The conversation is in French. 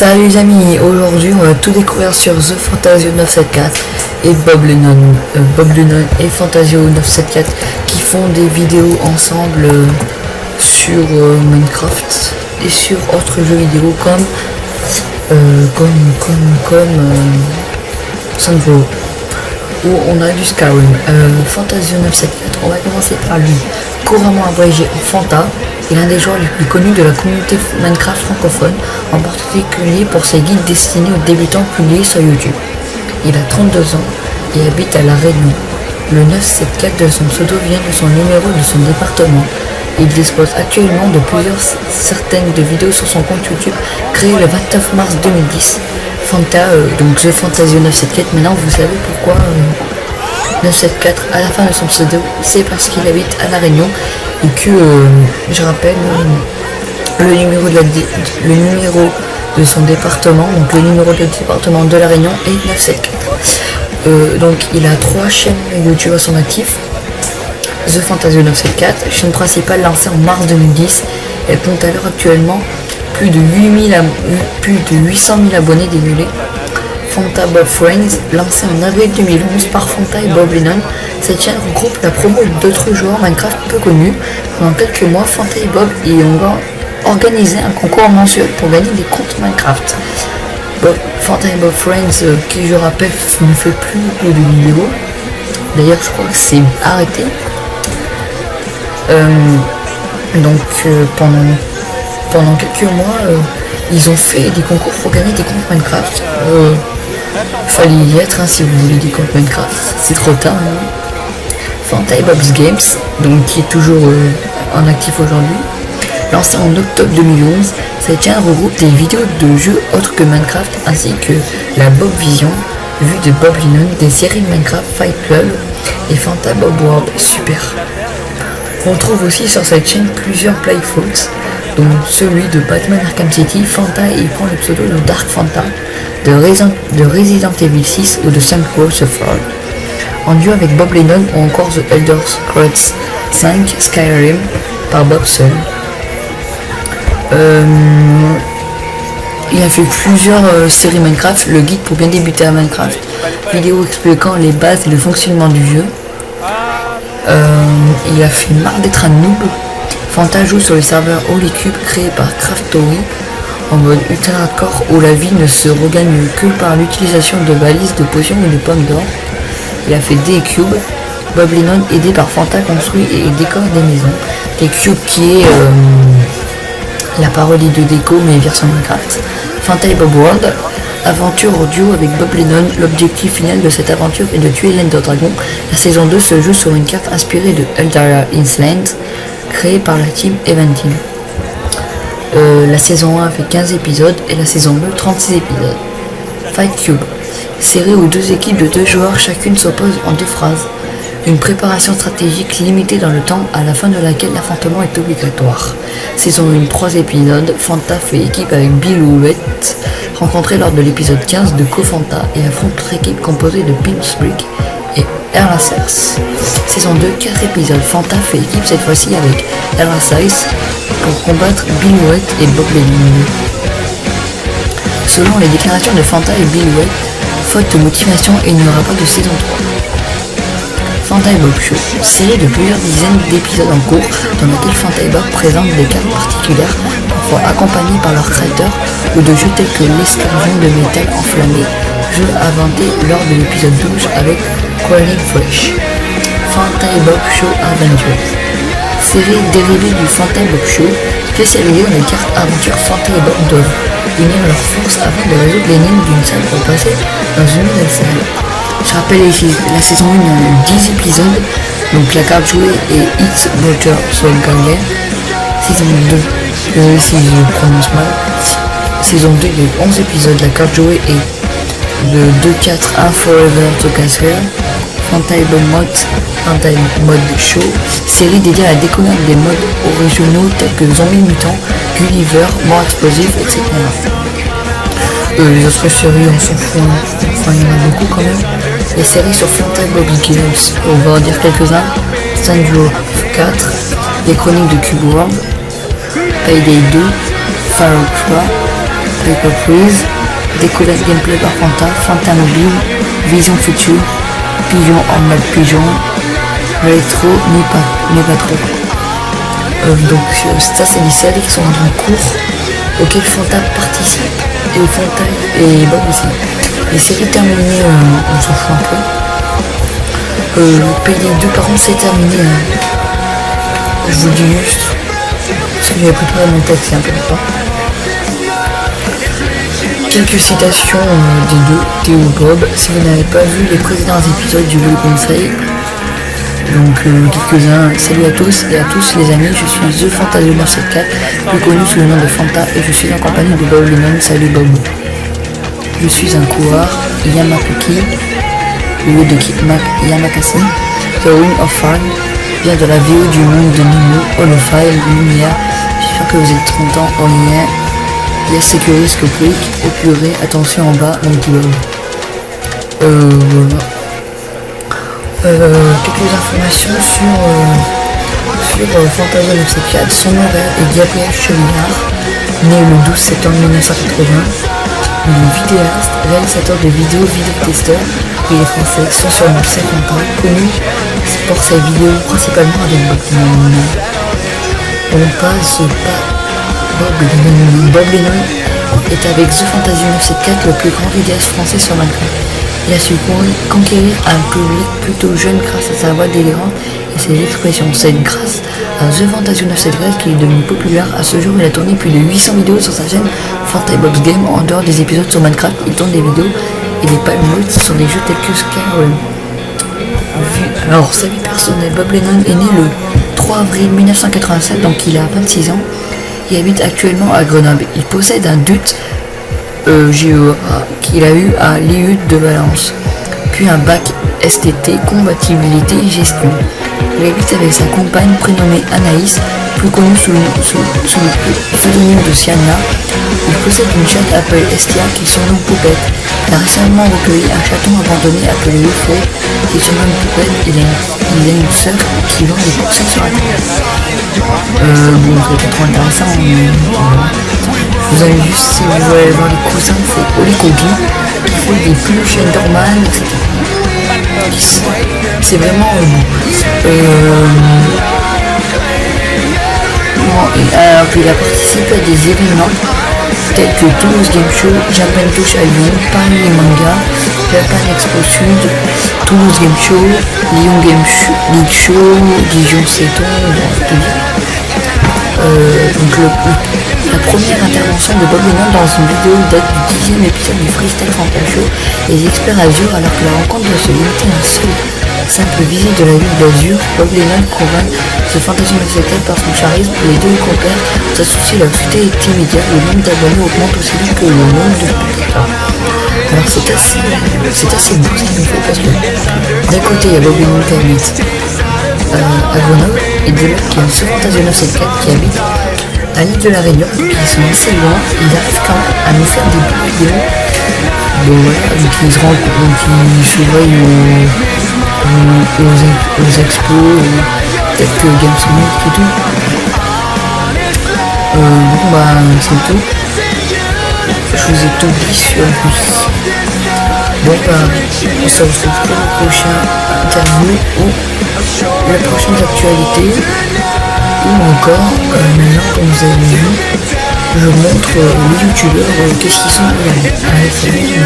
Salut les amis, aujourd'hui on va tout découvrir sur The Fantasio 974 et Bob Lennon et Fantasio 974 qui font des vidéos ensemble sur Minecraft et sur autres jeux vidéo comme Sunbro où on a du Skyrim. Fantasio 974, on va commencer par lui, couramment abrégé en Fanta, est l'un des joueurs les plus connus de la communauté Minecraft francophone, en particulier pour ses guides destinés aux débutants publiés sur YouTube. Il a 32 ans et habite à La Réunion. Le 974 de son pseudo vient de son numéro de son département. Il dispose actuellement de plusieurs certaines de vidéos sur son compte YouTube créé le 29 mars 2010. Fanta, donc The Fantasio 974, maintenant vous savez pourquoi 974 à la fin de son pseudo, c'est parce qu'il habite à La Réunion et que, je rappelle, le numéro de son département, donc le numéro de département de La Réunion est 974. Donc il a 3 chaînes YouTube à son actif. The Fantasio 974, chaîne principale lancée en mars 2010, elle compte à l'heure actuellement plus de 800 000 abonnés démulés. Fanta Bob Friends, lancée en avril 2011 par Fanta et Bob Lennon, cette chaîne regroupe la promo d'autres joueurs Minecraft peu connus. Pendant quelques mois, Fanta et Bob y ont organisé un concours mensuel pour gagner des comptes Minecraft. Fanta et Bob Friends, qui je rappelle ne fait plus beaucoup de vidéos, d'ailleurs je crois que c'est arrêté. Pendant quelques mois, ils ont fait des concours pour gagner des comptes Minecraft. Fallait y être si vous voulez des comptes Minecraft, c'est trop tard. Fanta et Bob's Games, donc qui est toujours en actif aujourd'hui, lancé en octobre 2011, cette chaîne regroupe des vidéos de jeux autres que Minecraft ainsi que la Bob Vision, vue de Bob Lennon, des séries Minecraft Fight Club et Fanta Bob World Super. On trouve aussi sur cette chaîne plusieurs playthroughs, dont celui de Batman Arkham City. Fanta y prend le pseudo de Dark Fanta, de Resident Evil 6 ou de Saints Row the Fall. En duo avec Bob Lennon ou encore The Elder Scrolls 5 Skyrim par Bob seul. Il a fait plusieurs séries Minecraft, le guide pour bien débuter à Minecraft, vidéo expliquant les bases et le fonctionnement du jeu. Il a fait marre d'être un noob. Fanta joue sur le serveur Holy Cube créé par Craftory en mode ultra hardcore où la vie ne se regagne que par l'utilisation de balises, de potions ou de pommes d'or. Il a fait des cubes. Bob Lennon, aidé par Fanta, construit et décore des maisons. Des cubes qui est la parodie de déco mais version Minecraft. Fanta et Bob World, aventure en duo avec Bob Lennon. L'objectif final de cette aventure est de tuer l'Ender Dragon. La saison 2 se joue sur une carte inspirée de Eldaria Island, créée par la team Eventim. La saison 1 fait 15 épisodes et la saison 2 36 épisodes. Fight Cube, série où 2 équipes de 2 joueurs chacune s'opposent en 2 phases. Une préparation stratégique limitée dans le temps à la fin de laquelle l'affrontement est obligatoire. Saison 1 3 épisodes, Fanta fait équipe avec Billouette, rencontré lors de l'épisode 15 de Co-Fanta, et affronte l'autre équipe composée de Pimpsbrick et Erlacers. Saison 2 4 épisodes, Fanta fait équipe cette fois-ci avec Erlacers pour combattre Billouette et Bob Lennon. Selon les déclarations de Fanta et Billouette, faute de motivation, il n'y aura pas de saison 3. Fanta et Bob Show, série de plusieurs dizaines d'épisodes en cours dans laquelle Fanta et Bob présentent des cartes particulières, parfois accompagnées par leurs créateurs, ou de jeux tels que l'escargot de métal enflammé, jeu inventé lors de l'épisode 12 avec Crawling Fresh. Fanta et Bob Show Adventures, série dérivée du Fanta et Bob Show, spécialisée dans les cartes aventures. Fanta et Bob doivent unir leurs forces afin de résoudre l'énigme d'une salle pour passer dans une nouvelle salle. Je rappelle ici, la saison 1 il y a 10 épisodes, donc la carte jouée est It's Butter Soul Ganger. Saison 2, si je prononce mal. Saison 2 il y a 11 épisodes, la carte jouée est de 2-4 1 Forever to Casper. Fanta et Bob Fanta et Mode Show, série dédiée à la découverte des modes originaux tels que Zombie Mutant, Gulliver, Mort Explosif, etc. Les autres séries on s'en fout, enfin il y en a beaucoup quand même. Les séries sur Fanta et Bobby Games, on va en dire quelques-uns. Sanjo 4, Les Chroniques de Cube World, Payday 2, Pharaoh 3, Paper Freeze, découverte gameplay par Fanta, Fanta Mobile, Vision Future, Pigeon en mode pigeon, Rétro, mais pas trop. Donc ça c'est les séries qui sont dans un cours auquel Fanta participe et Fanta et Bob aussi. Les séries terminées, on s'en fout un peu. Payer 2 par an c'est terminé. Je vous le dis juste, parce que j'avais préparé mon texte il y a un peu de temps. Quelques citations des deux, Théo et Bob. Si vous n'avez pas vu les précédents épisodes, je vous le conseille. Donc quelques-uns, salut à tous et à tous les amis, je suis The Fantasio 974, plus connu sous le nom de Fanta et je suis en compagnie de Bob Lennon, salut Bob. Je suis un coureur, Yamakuki, au lieu de Yamakasi. The Ring of Fire vient de la VO du monde de Nemo, Holophile, Lumière, j'espère que vous êtes contents en lien. Yes Security Quick, au purée, attention en bas, mon Bob. Voilà. Quelques informations sur Fantasio 974. Son nom est Gabriel Chevillard, né le 12 septembre 1980. Il est vidéaste, réalisateur de vidéos, vidéotesteur. Il est français, son surnom c'est Fanta, connu pour ses vidéos principalement avec Bob Lennon. On passe pas Bob Lennon. Bob Lennon est avec The Fantasio 974 le plus grand vidéaste français sur Minecraft. Il a su conquérir un public plutôt jeune grâce à sa voix délirante et ses expressions. C'est grâce à The Fantasio 974 qu'il est devenu populaire. À ce jour, il a tourné plus de 800 vidéos sur sa chaîne Fanta et Bob's Game. En dehors des épisodes sur Minecraft, il tourne des vidéos et des palmodes sur des jeux tels que Skyrim. Alors, sa vie personnelle, Bob Lennon est né le 3 avril 1987, donc il a 26 ans. Il habite actuellement à Grenoble. Il possède un DUT GEA qu'il a eu à l'IU de Valence, puis un bac STT, compatibilité et gestion. Il habite avec sa compagne prénommée Anaïs, plus connue sous le pseudonyme de Siana. Il possède une chatte appelée Estia qui surnomme Poupette. Il a récemment recueilli un chaton abandonné appelé Euphoe qui surnomme Poupette. Il a une sœur qui vend des coussins sur Internet. Bon, c'est pas trop intéressant, mais vous avez vu, si vous voulez voir les coussins, c'est Olikogi qui fait des peluches Enderman, etc. C'est vraiment puis il a participé à des événements tels que Toulouse Game Show, Japan Touch à Lyon, Paris Manga, Japan Expo Sud, Toulouse Game Show, Lyon Game League Show, Dijon Seton, donc la première intervention de Bob Lennon dans une vidéo date du 10e épisode du Freestyle Fanta Show. Les experts Azure, alors que la rencontre doit se limiter à un seul simple visite de la ville d'Azure, Bob Lennon convainc The Fantasio 974 par son charisme. Les deux compères s'associent leur fidélité immédiate. Le nombre d'abonnés augmente aussi vite que le nombre de spectateurs. Alors c'est assez beau ce qu'il fait parce que d'un côté il y a Bob Lennon qui habite à Grenoble et de l'autre qui est The Fantasio 974 qui habite à l'île de la Réunion, ils sont assez loin, ils arrivent quand même à nous faire des belles vidéos. Bon voilà, donc ils se rencontrent, donc ils se voient aux expos, peut-être que Games Week et tout. Bon bah c'est tout. Je vous ai tout dit sur plus. Bon bah on se retrouve pour le prochain interview ou la prochaine actualité. Ou encore, maintenant comme vous avez vu, je montre les youtubeurs qu'est-ce qu'ils sont. Allez, salut.